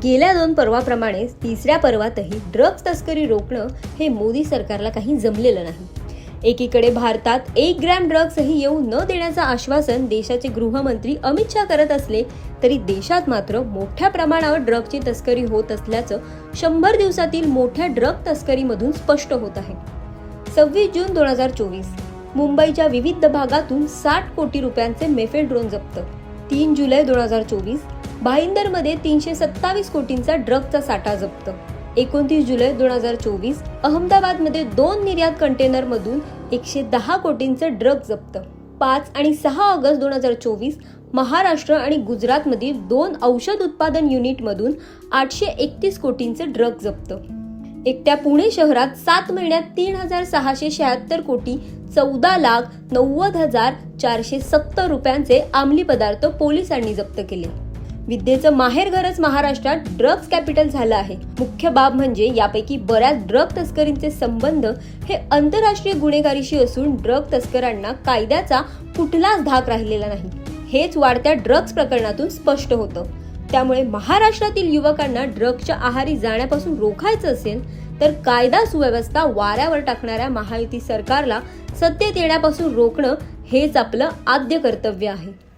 गेल्या 2 पर्वाप्रमाणेच तिसऱ्या पर्वातही ड्रग्ज तस्करी रोखणं हे मोदी सरकारला काही जमलेलं नाही. एकीकडे भारतात 1 ग्रॅम ड्रग्जही येऊ न देण्याचं आश्वासन देशाचे गृहमंत्री अमित शाह करत असले तरी देशात मात्र मोठ्या प्रमाणावर ड्रग्जची तस्करी होत असल्याचं 100 दिवसातील मोठ्या ड्रग तस्करीमधून स्पष्ट होत आहे. 26 जून 2024 मुंबईच्या विविध भागातून 60 कोटी रुपयांचे मेफेड्रोन जप्त. 3 जुलै 2024 भाईंदरमध्ये 327 कोटींचा ड्रगचा साठा जप्त. 29 जुलै 2024 अहमदाबादमध्ये 2 निर्यात कंटेनरमधून 110 कोटींचं ड्रग जप्त. 5 आणि 6 ऑगस्ट 2024 महाराष्ट्र आणि गुजरातमधील 2 औषध उत्पादन युनिटमधून 831 कोटींचे ड्रग जप्त. एकट्या पुणे शहरात 7 महिन्यात 3,676 कोटी 14,90,470 रुपयांचे अंमली पदार्थ पोलिसांनी जप्त केले. विद्येचं माहेरघरच महाराष्ट्रात ड्रग्ज कॅपिटल झालं आहे. मुख्य बाब म्हणजे यापैकी बऱ्याच ड्रग तस्करींचे संबंध हे आंतरराष्ट्रीय गुन्हेगारीशी असून ड्रग तस्करांना कायद्याचा कुठलाच धाक राहिलेला नाही. हेच वाढत्या ड्रग्ज प्रकरणातून स्पष्ट होतं. त्यामुळे महाराष्ट्रातील युवकांना ड्रग्जच्या आहारी जाण्यापासून रोखायचं असेल तर कायदा सुव्यवस्था वाऱ्यावर टाकणाऱ्या महायुती सरकारला सत्तेत येण्यापासून रोखणं हेच आपलं आद्य कर्तव्य आहे.